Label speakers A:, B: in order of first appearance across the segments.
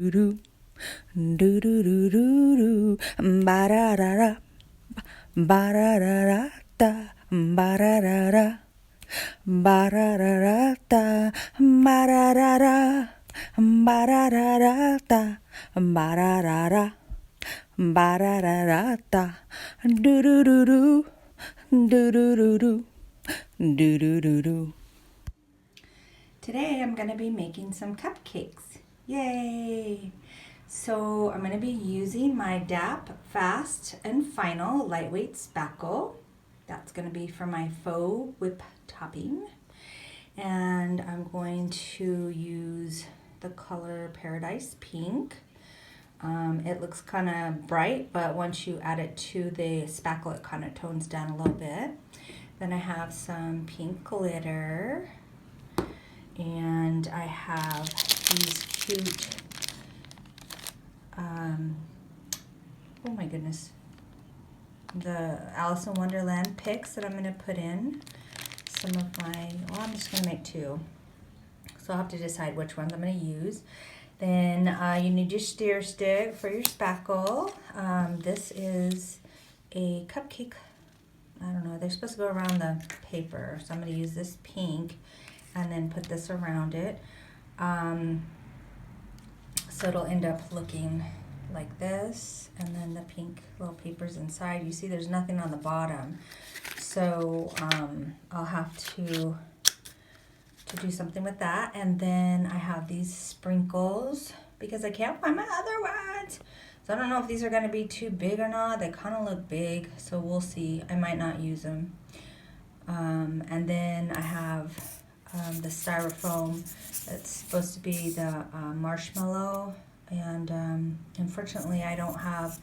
A: Do do do do do do ba da da da ba da da da da ba da da da ba da da da da ba da da da ba da da da da ba da da da ba da da da da do do do do do do do do do do do do. Today I'm going to be making some cupcakes. Yay! So I'm going to be using my DAP Fast and Final Lightweight Spackle. That's going to be for my faux whip topping. And I'm going to use the color Paradise Pink. It looks kind of bright, but once you add it to the spackle, it kind of tones down a little bit. Then I have some pink glitter. And I have these cute, oh my goodness, the Alice in Wonderland picks that I'm going to put in some of my, well, I'm just going to make two. So I'll have to decide which ones I'm going to use. Then you need your stir stick for your spackle. This is a cupcake, I don't know, they're supposed to go around the paper. So I'm going to use this pink and then put this around it. So it'll end up looking like this, and then the pink little papers inside. You see there's nothing on the bottom. So I'll have to do something with that. And then I have these sprinkles because I can't find my other ones. So I don't know if these are gonna be too big or not. They kind of look big, so we'll see. I might not use them. And then I have the styrofoam that's supposed to be the marshmallow, and unfortunately I don't have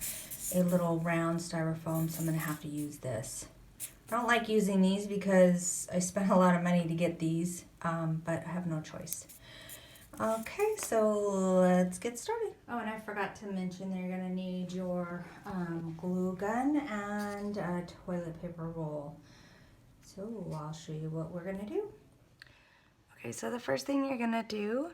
A: a little round styrofoam, so I'm gonna have to use this. I don't like using these because I spent a lot of money to get these, but I have no choice. Okay, so let's get started. Oh, and I forgot to mention that you're gonna need your glue gun and a toilet paper roll. So I'll show you what we're gonna do. Okay, so the first thing you're gonna do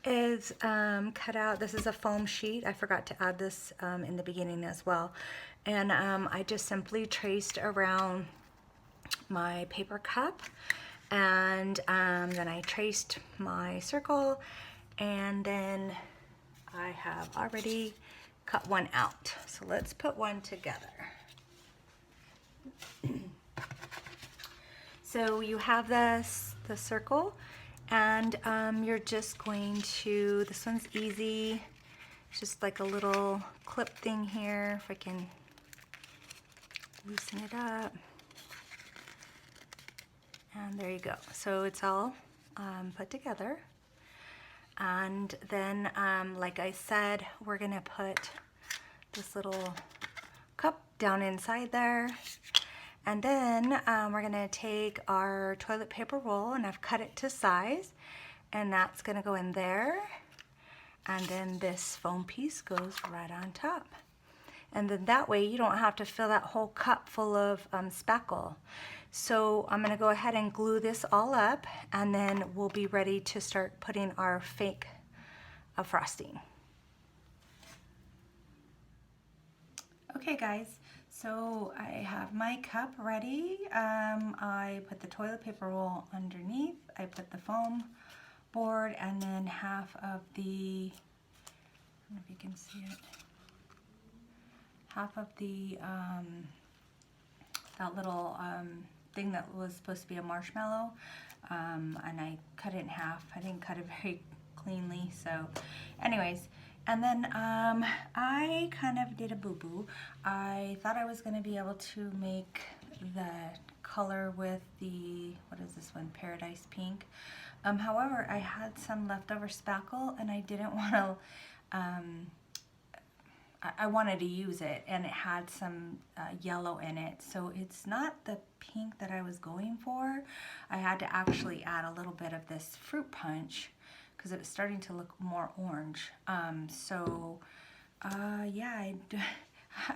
A: is cut out, this is a foam sheet. I forgot to add this in the beginning as well. And I just simply traced around my paper cup, and then I traced my circle, and then I have already cut one out. So let's put one together. So you have the circle, and you're just going to, this one's easy, it's just like a little clip thing here, if I can loosen it up, and there you go. So it's all put together, and then like I said, we're gonna put this little cup down inside there. And then we're gonna take our toilet paper roll, and I've cut it to size, and that's gonna go in there. And then this foam piece goes right on top. And then that way you don't have to fill that whole cup full of spackle. So I'm gonna go ahead and glue this all up, and then we'll be ready to start putting our fake frosting. Okay guys, so I have my cup ready. I put the toilet paper roll underneath, I put the foam board, and then half of the, I don't know if you can see it, half of the, that little thing that was supposed to be a marshmallow, and I cut it in half. I didn't cut it very cleanly, so anyways. And then I kind of did a boo-boo. I thought I was gonna be able to make the color with the, what is this one, Paradise Pink. However, I had some leftover spackle, and I didn't wanna, I wanted to use it, and it had some yellow in it. So it's not the pink that I was going for. I had to actually add a little bit of this fruit punch, because it was starting to look more orange. Yeah,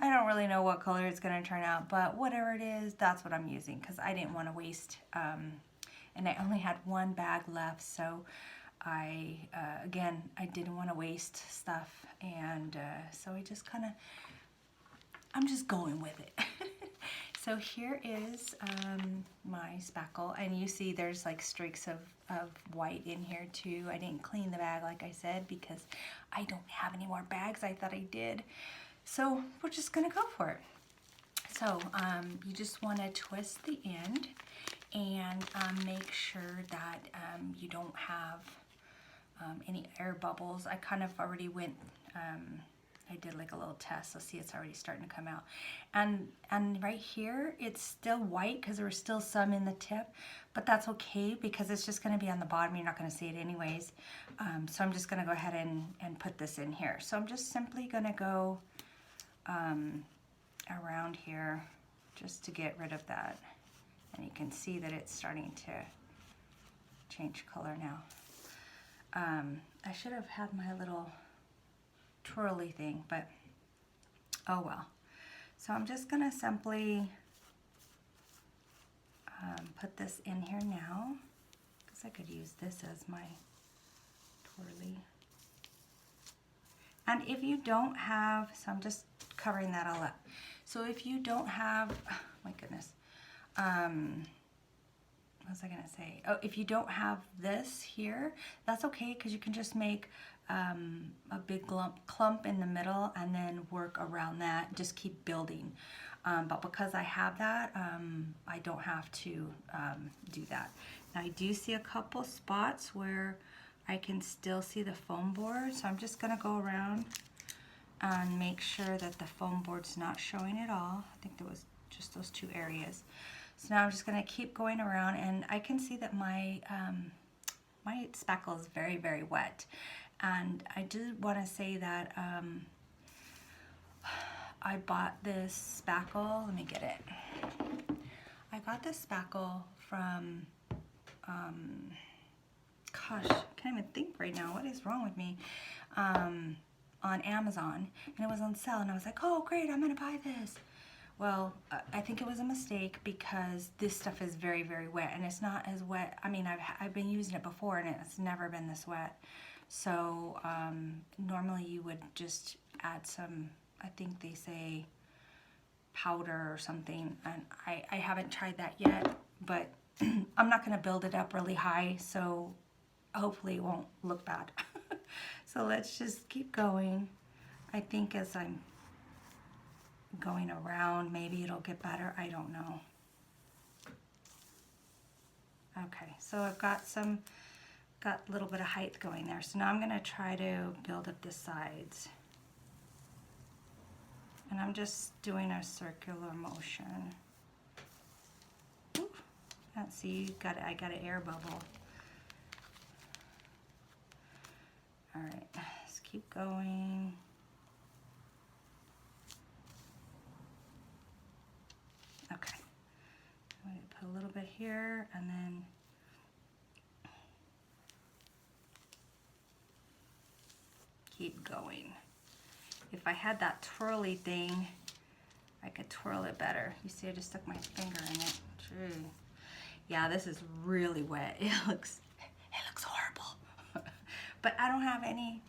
A: I don't really know what color it's gonna turn out, but whatever it is, that's what I'm using, because I didn't want to waste, and I only had one bag left, so again, I didn't want to waste stuff, and so I'm just going with it. So here is my spackle, and you see there's like streaks of white in here too. I didn't clean the bag like I said because I don't have any more bags. I thought I did. So we're just gonna go for it. So you just want to twist the end and make sure that you don't have any air bubbles. I kind of already went, I did like a little test, so see it's already starting to come out. And right here, it's still white because there was still some in the tip, but that's okay because it's just going to be on the bottom. You're not going to see it anyways. So I'm just going to go ahead and put this in here. So I'm just simply going to go around here just to get rid of that. And you can see that it's starting to change color now. I should have had my little twirly thing, but oh well. So I'm just gonna simply put this in here now, because I could use this as my twirly. And if you don't have, so I'm just covering that all up. So if you don't have, oh my goodness, what was I gonna say? Oh, if you don't have this here, that's okay, because you can just make a big clump in the middle and then work around that. Just keep building. But because I have that, I don't have to do that. Now I do see a couple spots where I can still see the foam board, so I'm just gonna go around and make sure that the foam board's not showing at all. I think there was just those two areas. So now I'm just gonna keep going around, and I can see that my my spackle is very, very wet. And I did wanna say that I bought this spackle, let me get it. I got this spackle from, gosh, I can't even think right now, what is wrong with me? On Amazon, and it was on sale, and I was like, oh great, I'm gonna buy this. Well, I think it was a mistake because this stuff is very, very wet, and it's not as wet. I mean, I've been using it before, and it's never been this wet. So normally you would just add some, I think they say powder or something, and I haven't tried that yet, but I'm not gonna build it up really high, so hopefully it won't look bad. So let's just keep going. I think as I'm going around, maybe it'll get better. I don't know. Okay, so I've got a little bit of height going there. So now I'm gonna try to build up the sides. And I'm just doing a circular motion. Ooh, let's see, I got an air bubble. All right, let's keep going. Okay, I'm going to put a little bit here and then keep going. If I had that twirly thing, I could twirl it better. You see, I just stuck my finger in it. True. Yeah, this is really wet. It looks horrible. But I don't have any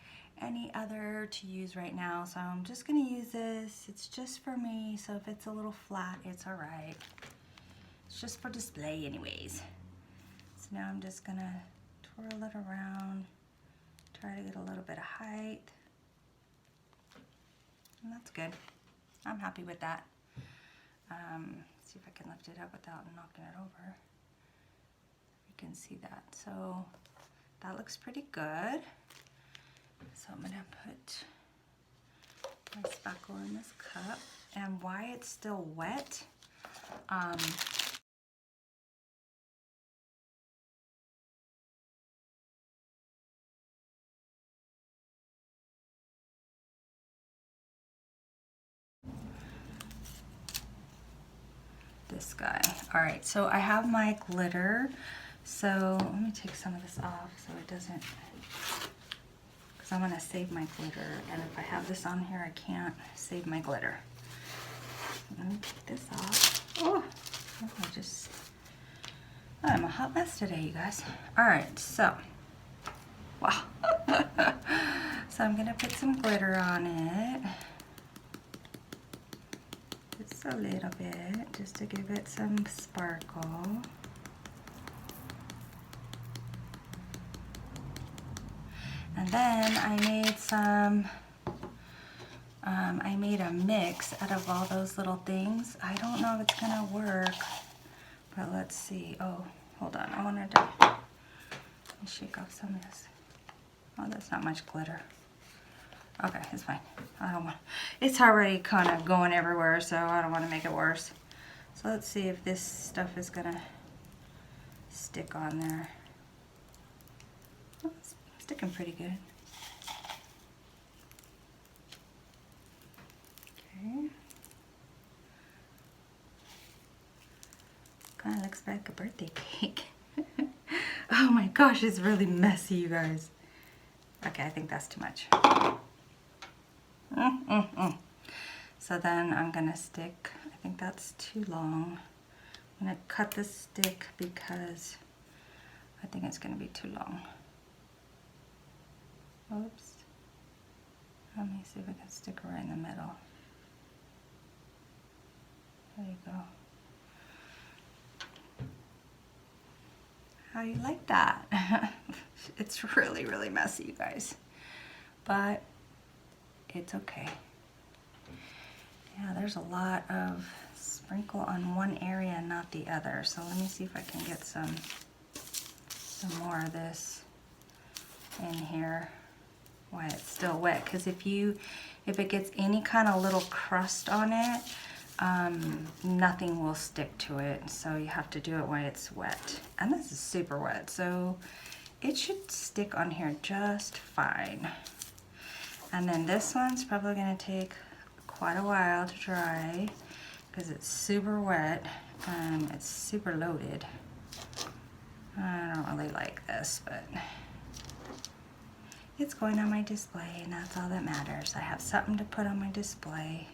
A: other to use right now, so I'm just gonna use this. It's just for me, so if it's a little flat, it's all right. It's just for display anyways. So now I'm just gonna twirl it around, try to get a little bit of height. And that's good. I'm happy with that. See if I can lift it up without knocking it over. You can see that. So that looks pretty good. So I'm gonna put my spackle in this cup. And why it's still wet, this guy. All right, so I have my glitter. So let me take some of this off so it doesn't, because I'm gonna save my glitter, and if I have this on here, I can't save my glitter. Let me take this off. Oh, I'm a hot mess today, you guys. All right, so Wow. So I'm gonna put some glitter on it. Just a little bit, just to give it some sparkle. And then I made some, I made a mix out of all those little things. I don't know if it's gonna work, but let's see. Oh, hold on, I wanted to shake off some of this. Oh, that's not much glitter. Okay, it's fine. I don't want, it's already kind of going everywhere, so I don't want to make it worse. So let's see if this stuff is gonna stick on there. Oh, it's sticking pretty good. Okay. Kind of looks like a birthday cake. Oh my gosh, it's really messy, you guys. Okay, I think that's too much. So then I'm gonna stick, I think that's too long. I'm gonna cut the stick because I think it's gonna be too long. Oops. Let me see if I can stick it right in the middle. There you go. How you like that? It's really, really messy, you guys. But it's okay. Yeah, there's a lot of sprinkle on one area and not the other. So let me see if I can get some more of this in here while it's still wet. Because if it gets any kind of little crust on it, nothing will stick to it. So you have to do it while it's wet. And this is super wet, so it should stick on here just fine. And then this one's probably gonna take quite a while to dry because it's super wet and it's super loaded. I don't really like this, but it's going on my display and that's all that matters. I have something to put on my display.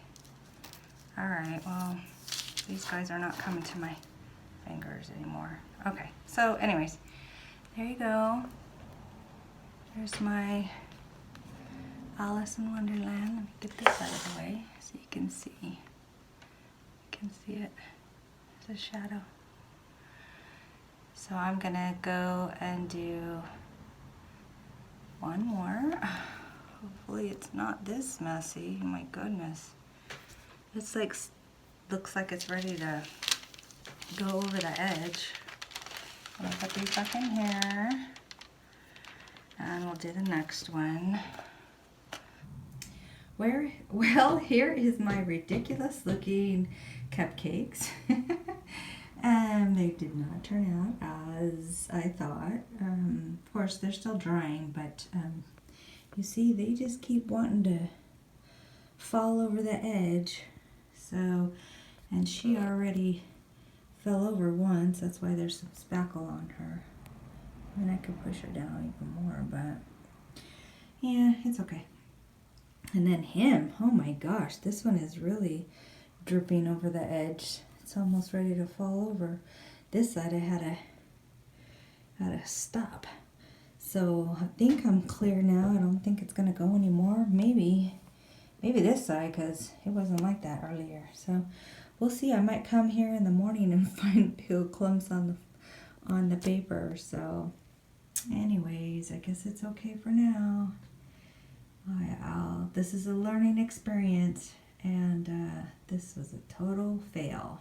A: All right, well, these guys are not coming to my fingers anymore. Okay, so anyways, there you go. There's my Alice in Wonderland. Let me get this out of the way so you can see. You can see it. There's a shadow. So I'm gonna go and do one more. Hopefully it's not this messy. Oh my goodness. It's like, looks like it's ready to go over the edge. I'm gonna put these back in here. And we'll do the next one. Well, here is my ridiculous looking cupcakes. And they did not turn out as I thought. Of course, they're still drying, but you see, they just keep wanting to fall over the edge. So, and she already fell over once. That's why there's some spackle on her. I mean, I could push her down even more, but yeah, it's okay. And then him, oh my gosh, this one is really dripping over the edge. It's almost ready to fall over. This side I had to stop. So I think I'm clear now. I don't think it's gonna go anymore. Maybe this side, because it wasn't like that earlier. So we'll see. I might come here in the morning and find little clumps on the paper. So anyways, I guess it's okay for now. This is a learning experience, and this was a total fail.